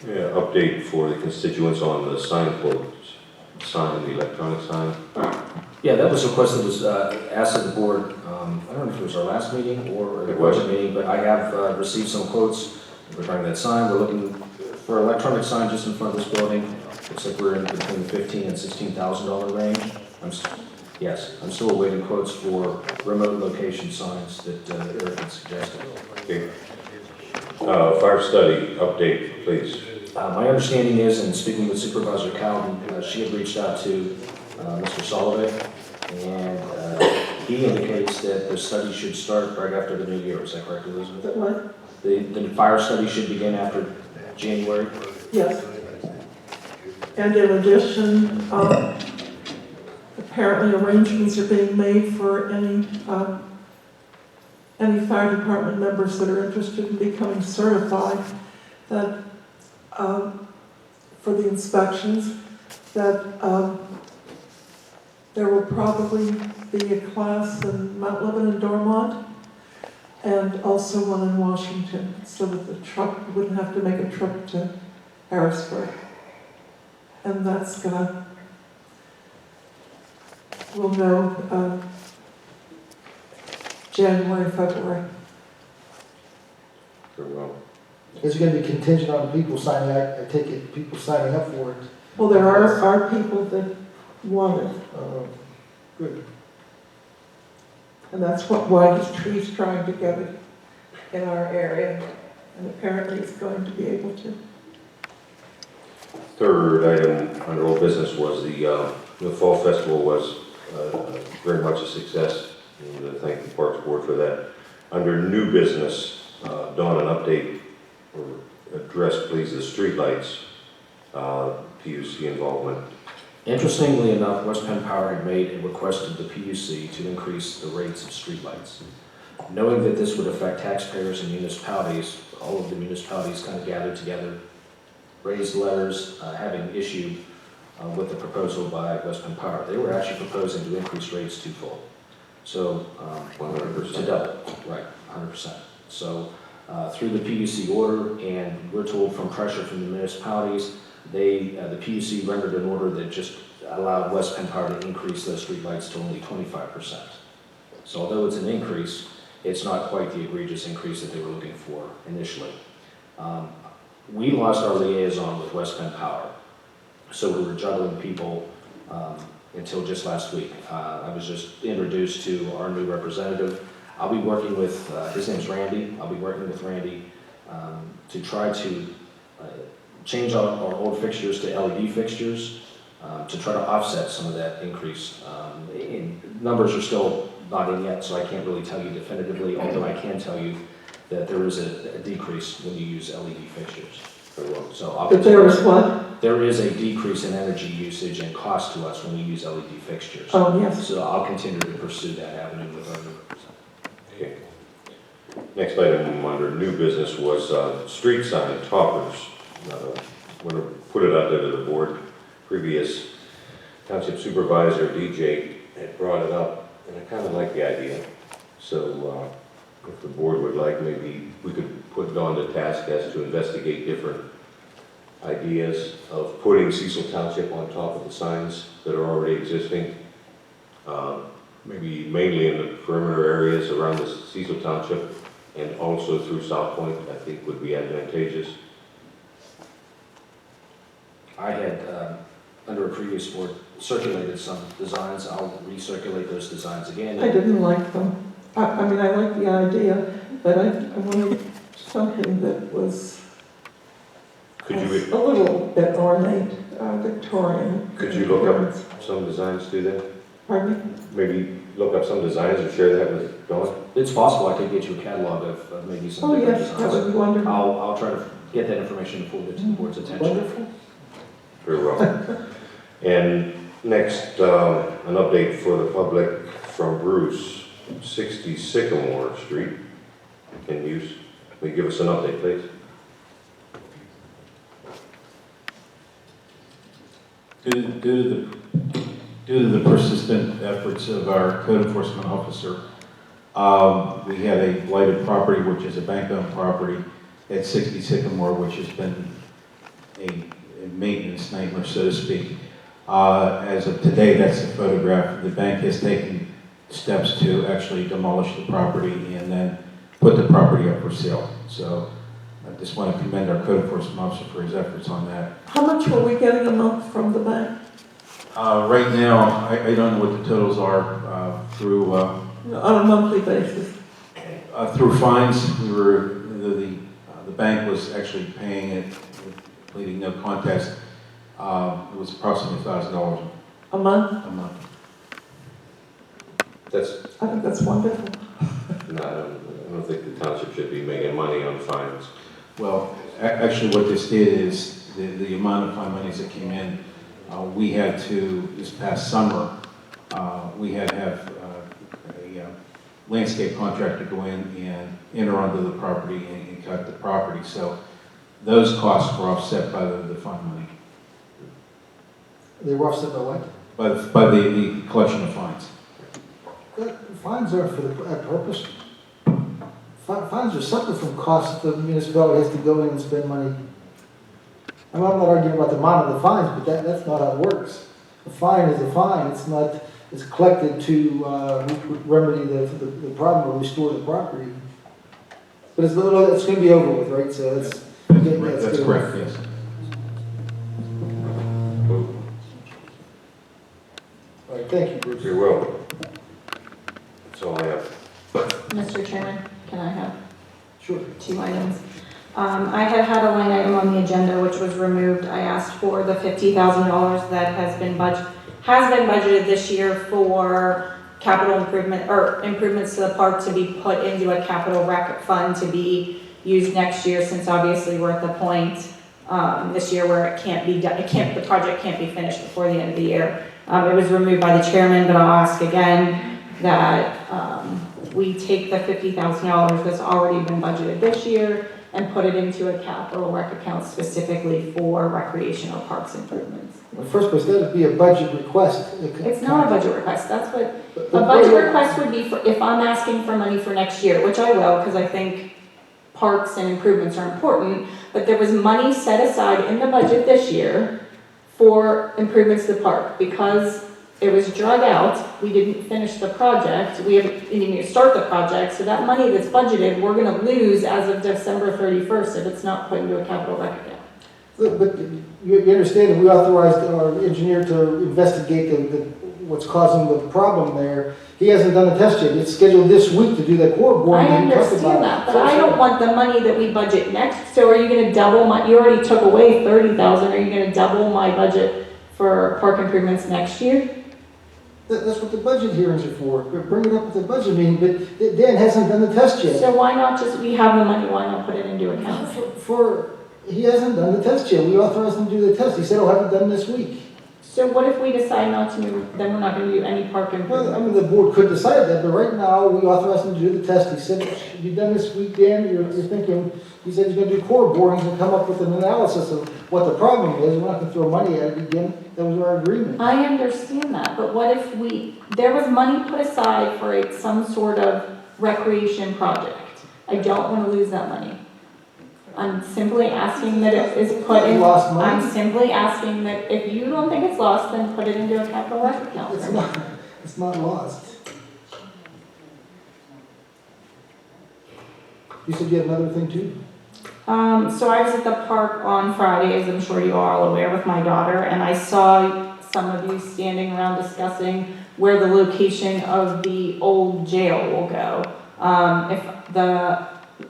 Yeah, update for the constituents on the sign quotes, the electronic sign. Yeah, that was requested, asked of the board, I don't know if it was our last meeting or the budget meeting, but I have received some quotes regarding that sign. We're looking for an electronic sign just in front of this building. Looks like we're in between the $15,000 and $16,000 range. I'm still awaiting quotes for remote location signs that Eric had suggested. Okay. Fire study update, please. My understanding is, in speaking with Supervisor Cowden, she had reached out to Mr. Sullivan, and he indicates that the study should start right after the new year. Is that correct, Elizabeth? What? The fire study should begin after January? Yes. And in addition, apparently arrangements are being made for any fire department members that are interested in becoming certified that for the inspections, that there will probably be a class in Mount Lebanon, Dormont, and also one in Washington, so that the truck wouldn't have to make a trip to Harrisburg. And that's we'll know January, February. Very well. Is it going to be contingent on people signing up? I take it people signing up for it. Well, there are people that want it, Good. and that's why he's trying to get it in our area, and apparently he's going to be able to. Third item under old business was the fall festival was very much a success. And I thank the Parks Board for that. Under new business, Dawn, an update or address, please, the streetlights, PUC involvement. Interestingly enough, West Penn Power had made a request of the PUC to increase the rates of streetlights. Knowing that this would affect taxpayers and municipalities, all of the municipalities kind of gathered together, raised letters having issued with the proposal by West Penn Power. They were actually proposing to increase rates twofold. So 100%. to double, right, 100%. So through the PUC order, and we're told from pressure from the municipalities, the PUC rendered an order that just allowed West Penn Power to increase those streetlights to only 25%. So although it's an increase, it's not quite the egregious increase that they were looking for initially. We lost our liaison with West Penn Power, so we were juggling people until just last week. I was just introduced to our new representative. I'll be working with, his name's Randy. I'll be working with Randy to try to change our old fixtures to LED fixtures to try to offset some of that increase. Numbers are still not in yet, so I can't really tell you definitively, although I can tell you that there is a decrease when you use LED fixtures. So But there was what? there is a decrease in energy usage and cost to us when we use LED fixtures. Oh, yes. So I'll continue to pursue that avenue with our new representative. Okay. Next item under new business was street sign toppers. I'm going to put it out there to the board. Previous Township Supervisor DJ had brought it up, and I kind of like the idea. So if the board would like, maybe we could put Dawn to task as to investigate different ideas of putting Cecil Township on top of the signs that are already existing. Maybe mainly in the perimeter areas around the Cecil Township and also through South Point, I think would be advantageous. I had, under a previous board, circulated some designs. I'll recirculate those designs again. I didn't like them. I mean, I like the idea, but I wanted something that was a little bit ornate, Victorian. Could you look up some designs to that? Pardon me? Maybe look up some designs or share that with Dawn? It's possible I could get you a catalog of maybe some Oh, different yes, that designs. would be wonderful. I'll try to get that information and forward it to the board's attention. Wonderful. Very well. And next, an update for the public from Bruce, 60 Sycamore Street. Can you give us an update, please? Due to the persistent efforts of our code enforcement officer, we had a blighted property, which is a bank-owned property at 60 Sycamore, which has been maintenance nightmare, so to speak. As of today, that's the photograph. The bank has taken steps to actually demolish the property and then put the property up for sale. So I just want to commend our code enforcement officer for his efforts on that. How much were we getting a month from the bank? Right now, I don't know what the totals are through On a monthly basis? through fines. We were the bank was actually paying it, pleading no contest. It was approximately $1,000 A month? a month. I think that's wonderful. No, I don't think the township should be making money on fines. Well, actually, what this did is the amount of fine monies that came in. We had to this past summer. We had to have a landscape contractor go in and enter onto the property and cut the property. So those costs were offset by the fine money, They were offset by what? by the collection of fines. Fines aren't for that purpose. Fines are separate from costs the municipality has to go in and spend money. I'm not arguing about the amount of the fines, but that's not how it works. A fine is a fine. It's collected to remedy the problem or restore the property. But it's going to be over with, right? So that's Correct, yes. All right, thank you, Bruce. You're welcome. That's all I have. Mr. Chairman, can I have Sure. 2 items? I had a line item on the agenda which was removed. I asked for the $50,000 that has been budgeted this year for capital improvement or improvements to the park to be put into a capital rec fund to be used next year, since obviously we're at the point this year where it can't be done. The project can't be finished before the end of the year. It was removed by the chairman, but I'll ask again that we take the $50,000 that's already been budgeted this year and put it into a capital rec account specifically for recreational parks improvements. In the first place, that would be a budget request. It's not a budget request. That's what a budget request would be for if I'm asking for money for next year, which I will, because I think parks and improvements are important. But there was money set aside in the budget this year for improvements to the park because it was drug out. We didn't finish the project. We didn't even start the project. So that money that's budgeted, we're going to lose as of December 31st if it's not put into a capital rec account. But you understand that we authorized our engineer to investigate what's causing the problem there. He hasn't done the test yet. It's scheduled this week to do that core boring. I understand that, but I don't want the money that we budget next. So are you going to double you already took away $30,000. Are you going to double my budget for park improvements next year? That's what the budget hearings are for. Bring it up at the budget meeting, but Dan hasn't done the test yet. So why not we have the money, why not put it into account? He hasn't done the test yet. We authorized him to do the test. He said he'll have it done this week. So what if we decide not to move, then we're not going to do any park Well, improvement? I mean, the board could decide that, but right now, we authorized him to do the test. He said it should be done this week, Dan. You're thinking, he said he's going to do core borings and come up with an analysis of what the problem is. We're not going to throw money at it again. That was our agreement. I understand that, but what if there was money put aside for some sort of recreation project? I don't want to lose that money. I'm simply asking that it is put in. Lost money? I'm simply asking that if you don't think it's lost, then put it into a capital rec account. It's not lost. You said you had another thing too? So I was at the park on Friday, as I'm sure you are all aware, with my daughter, and I saw some of you standing around discussing where the location of the old jail will go.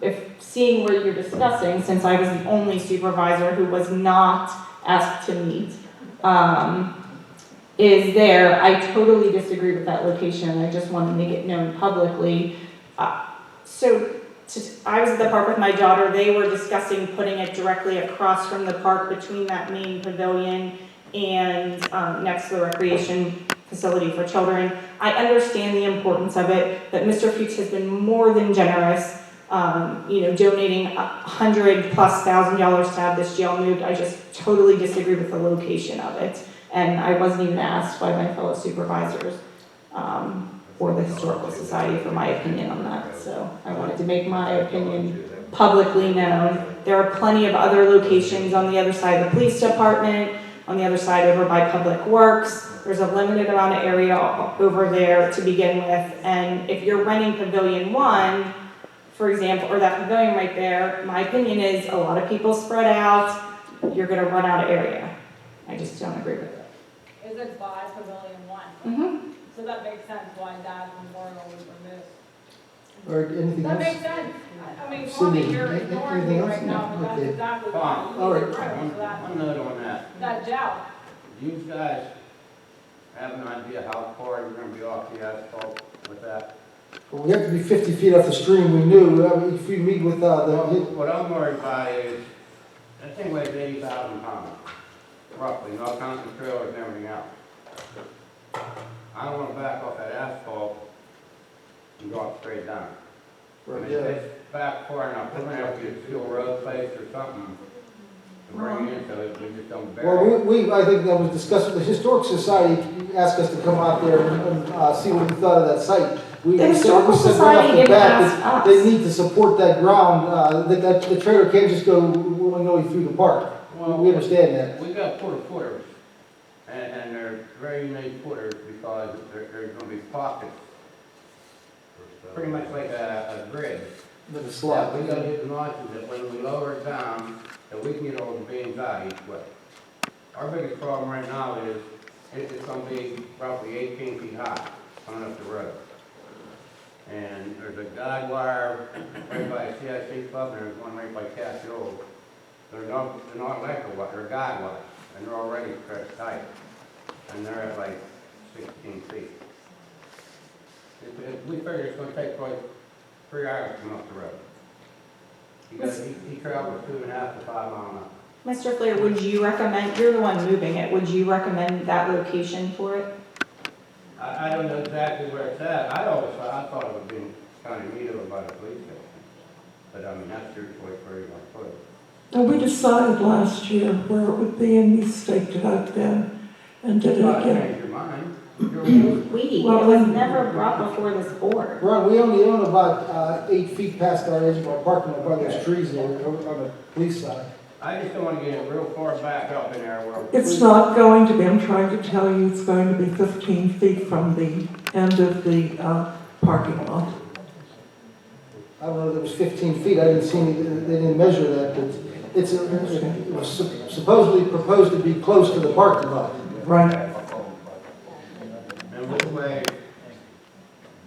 If seeing where you're discussing, since I was the only supervisor who was not asked to meet, is there, I totally disagree with that location. I just want to make it known publicly. I was at the park with my daughter. They were discussing putting it directly across from the park between that main pavilion and next to the recreation facility for children. I understand the importance of it, but Mr. Fuchs has been more than generous, donating $100,000+ to have this jail moved. I just totally disagree with the location of it. And I wasn't even asked by my fellow supervisors or the Historical Society for my opinion on that. So I wanted to make my opinion publicly known There are plenty of other locations on the other side of the police department, on the other side over by Public Works. There's a limited amount of area over there to begin with, and if you're renting Pavilion 1, for example, or that pavilion right there, my opinion is a lot of people spread out, you're gonna run out of area. I just don't agree with it. Is it by Pavilion 1? Mm-hmm. So that makes sense why Dad's Memorial was removed. Or anything That else? makes sense. I mean, Cindy, Tommy, you're ignoring me anything else? right now, but that's Okay. exactly Fine. why All we right. need to approve One note on that. that jail. Do you guys have an idea how far you're gonna be off the asphalt with that? Well, we have to be 50 feet off the stream, we knew, if we meet with, What I'm worried about is, that thing weighs 80,000 pounds, roughly, not counting the trailers and everything else. I don't wanna back off that asphalt and drop straight down. I mean, if it's back far enough, we're gonna have to get a steel road place or something to bring it in, so that we just don't bury well, it. I think that was discussed, the Historic Society asked us to come out there and see what we thought of that site. We The said- Historical we said right Society off the didn't bat ask that us. They need to support that ground, that the trailer can't just go willy-nilly through the park. Well, We understand that. We got footers, and they're very unique footers because there's gonna be pockets, pretty much like a grid. With a Yeah, slot. we gotta hit the notches that when we lower it down, that we can get all the beams out each way. Our biggest problem right now is, it's gonna be roughly 18 feet high coming up the road. And there's a guide wire right by CIC Club, and there's one right by Castle. They're not electrical wire, they're guide wires, and they're already stretched tight. And they're at like 16 feet. We figure it's gonna take probably 3 hours to come up the road. He travels 2.5 to 5 miles an hour. Mr. Flair, would you recommend, you're the one moving it, would you recommend that location for it? I don't know exactly where it's at. I thought it would be kind of neat over by the police station. But I mean, that's your choice where you want to put it. And we decided last year where it would be, and we staked it out then and did it You might again. change your mind. It Well, was then- never brought before this board. Ron, we only own about 8 feet past our edge of our parking lot by those trees there on the police side. I just don't want to get it real far back up in there where. It's not going to be, I'm trying to tell you, it's going to be 15 feet from the end of the parking lot. I don't know if it was 15 feet, I didn't see any, they didn't measure that, but it was supposedly proposed to be close to the parking lot. Right. And which way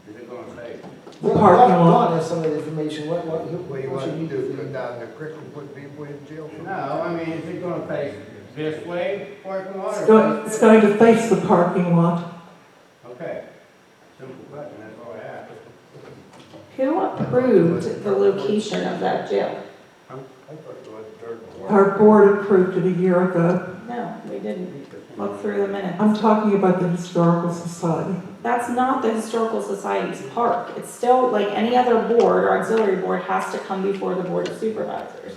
is it going to take? The parking Don lot. has some of the information, what What do you want should to you do, go down the creek and put people in jail? No, I mean, is it going to face this way, parking lot, or It's face going to face the parking lot. this? Okay. Simple question, that's all I asked. Who approved the location of that jail? I thought it was dirt. Our board approved it a year ago. No, we didn't. Look through the minutes. I'm talking about the Historical Society. That's not the Historical Society's park. It's still, like any other board or auxiliary board, has to come before the Board of Supervisors.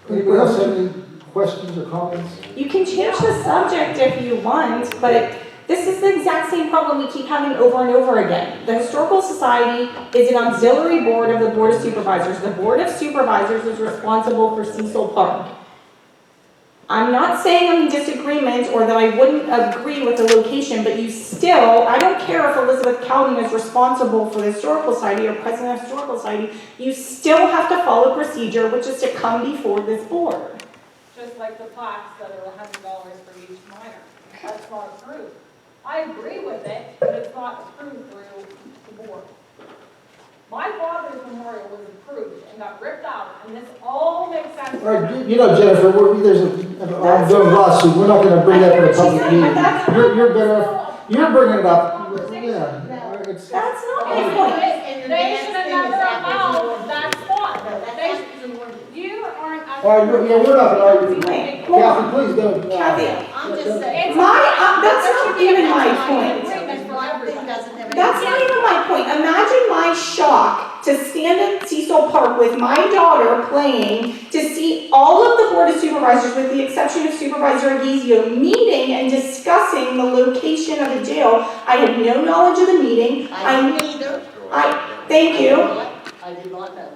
Anybody else have any questions or comments? You can change the subject if you want, but this is the exact same problem we keep having over and over again. The Historical Society is an auxiliary board of the Board of Supervisors. The Board of Supervisors is responsible for Cecil Park. I'm not saying I'm in disagreement or that I wouldn't agree with the location, but you still, I don't care if Elizabeth Cowden is responsible for the Historical Society or president of the Historical Society, you still have to follow procedure, which is to come before this board. Just like the plaques that are $100 for each minor. That's not approved. I agree with it, but it's not approved through the board. My father's memorial was approved and got ripped out, and this all makes sense. All right, you know, Jennifer, there's an ongoing lawsuit, we're not gonna bring that to the public meeting. You're better, you're bringing it up, yeah. It's- That's not my point. They should have never allowed that spot. You aren't. All right, yeah, we're not gonna argue. Wait, hold on. Kathy, please don't. Kathy, I'm just saying. that's not even my point. Everything doesn't have. That's not even my point. Imagine my shock to stand in Cecil Park with my daughter playing, to see all of the Board of Supervisors, with the exception of Supervisor Aguizio, meeting and discussing the location of the jail. I had no knowledge of the meeting. I didn't either. Thank you. I did not know.